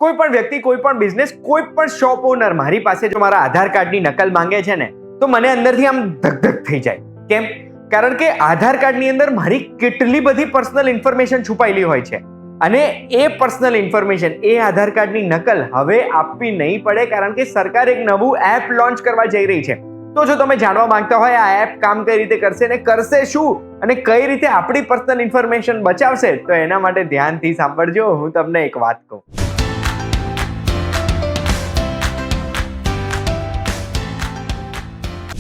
કોઈ પણ વ્યક્તિ, કોઈ પણ બિઝનેસ, કોઈ પણ શોપ ઓનર મારી પાસે જો મારા આધાર કાર્ડની નકલ માંગે છે ને, તો મને અંદરથી આમ ધક થઈ જાય. કેમ? કારણ કે આધાર કાર્ડની અંદર મારી કેટલી બધી પર્સનલ ઇન્ફોર્મેશન છુપાયેલી હોય છે અને એ પર્સનલ ઇન્ફોર્મેશન, એ આધાર કાર્ડની નકલ હવે આપવી નહીં પડે, કારણ કે સરકાર એક નવું એપ લોન્ચ કરવા જઈ રહી છે. તો જો તમે જાણવા માંગતા હોય આ એપ કામ કઈ રીતે કરશે ને કરશે શું અને કઈ રીતે આપણી પર્સનલ ઇન્ફોર્મેશન બચાવશે, તો એના માટે ધ્યાનથી સાંભળજો. હું તમને એક વાત કહું.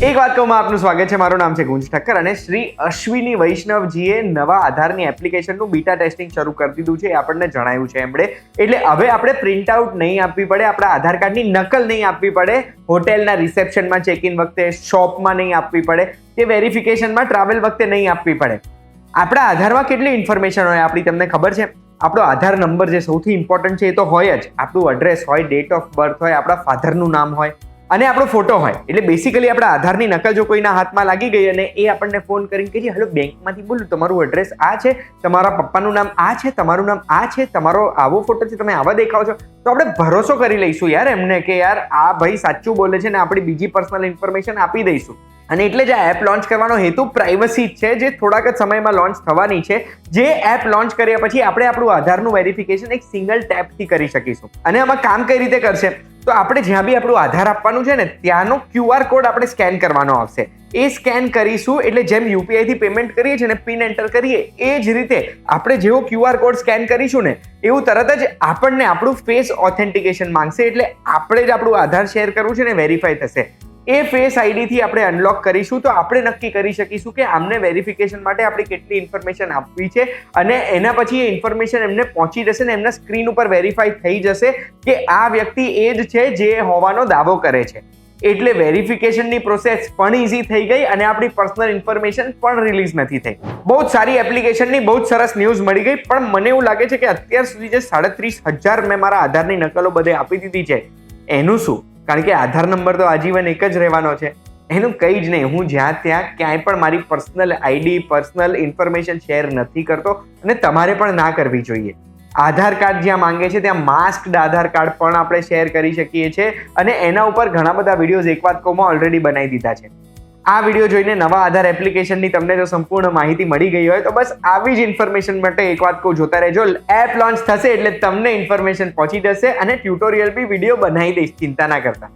એક વાત કહું, આપનું સ્વાગત છે. મારું નામ છે ગુંજ ઠક્કર અને શ્રી અશ્વિની વૈષ્ણવજીએ નવા આધારની એપ્લિકેશનનું બીટા ટેસ્ટિંગ શરૂ કરી દીધું છે, એ આપણને જણાવ્યું છે એમણે. એટલે હવે આપણે પ્રિન્ટ આઉટ નહીં આપવી પડે, આપણા આધાર કાર્ડની નકલ નહીં આપવી પડે, હોટેલના રિસેપ્શનમાં ચેક ઇન વખતે, શોપમાં નહીં આપવી પડે, કે વેરિફિકેશનમાં ટ્રાવેલ વખતે નહીં આપવી પડે. આપણા આધારમાં કેટલી ઇન્ફોર્મેશન હોય આપણી તમને ખબર છે? આપણો આધાર નંબર જે સૌથી ઇમ્પોર્ટન્ટ છે એ તો હોય જ, આપણું એડ્રેસ હોય, ડેટ ઓફ બર્થ હોય, આપણા ફાધરનું નામ હોય અને આપણો ફોટો હોય. એટલે બેસિકલી આપણા આધારની નકલ જો કોઈના હાથમાં લાગી ગઈ અને એ આપણને ફોન કરીને કહે છે, હેલો બેંકમાંથી બોલું, તમારું એડ્રેસ આ છે, તમારા પપ્પાનું નામ આ છે, તમારું નામ આ છે, તમારો આવો ફોટો છે, તમે આવા દેખાવ છો, તો આપણે ભરોસો કરી લઈશું યાર એમને કે યાર આ ભાઈ સાચું બોલે છે ને આપણી બીજી પર્સનલ ઇન્ફોર્મેશન આપી દઈશું. અને એટલે જ આ એપ લોન્ચ કરવાનો હેતુ પ્રાઇવસી જ છે, જે થોડાક જ સમયમાં લોન્ચ થવાની છે. જે એપ લોન્ચ કર્યા પછી આપણે આપણું આધારનું વેરિફિકેશન એક સિંગલ ટેપથી કરી શકીશું. અને આમાં કામ કઈ રીતે કરશે? તો આપણે જ્યાં બી આપણું આધાર આપવાનું છે ને, ત્યાંનો QR કોડ આપણે સ્કેન કરવાનો આવશે. એ સ્કેન કરીશું એટલે જેમ યુપીઆઈ થી પેમેન્ટ કરીએ છીએ ને, પિન એન્ટર કરીએ, એ જ રીતે આપણે જેવો QR કોડ સ્કેન કરીશું ને, એવું તરત જ આપણને આપણું ફેસ ઓથેન્ટિકેશન માંગશે. એટલે આપણે જ આપણું આધાર શેર કરવું છે ને, વેરીફાઈ થશે. એ ફેસ આઈડી થી આપણે અનલોક કરીશું તો આપણે નક્કી કરી શકીશું કે આમને વેરિફિકેશન માટે આપણે કેટલી ઇન્ફોર્મેશન આપવી છે, અને એના પછી એ ઇન્ફોર્મેશન એમને પહોંચી જશે ને એમના સ્ક્રીન ઉપર વેરીફાઈ થઈ જશે કે આ વ્યક્તિ એ જ છે જે હોવાનો દાવો કરે છે. એટલે વેરિફિકેશનની પ્રોસેસ પણ ઇઝી થઈ ગઈ અને આપણી પર્સનલ ઇન્ફોર્મેશન પણ રિલીઝ નથી થઈ. બહુ જ સારી એપ્લિકેશનની બહુ જ સરસ ન્યૂઝ મળી ગઈ. પણ મને એવું લાગે છે કે અત્યાર સુધી જે 37,000 મેં મારા આધારની નકલો બધે આપી દીધી છે, એનું શું? કારણ કે આધાર નંબર તો આજીવન એક જ રહેવાનો છે, એનું કંઈ જ નહીં. હું જ્યાં ત્યાં ક્યાંય પણ મારી personal ID, personal information share નથી કરતો અને તમારે પણ ના કરવી જોઈએ. આધાર કાર્ડ જ્યાં માંગે છે ત્યાં માસ્કડ આધાર કાર્ડ પણ આપણે શેર કરી શકીએ છીએ અને એના ઉપર ઘણા બધા વિડીયોઝ એક વાત કહું ઓલરેડી બનાવી દીધા છે. આ વિડીયો જોઈને નવા આધાર એપ્લિકેશનની તમને જો સંપૂર્ણ માહિતી મળી ગઈ હોય તો બસ આવી જ ઇન્ફોર્મેશન માટે એક વાત કહું, જોતા રહેજો. એપ લોન્ચ થશે એટલે તમને ઇન્ફોર્મેશન પહોંચી જશે અને ટ્યુટોરિયલ બી વિડીયો બનાવી દઈશ, ચિંતા ના કરતા.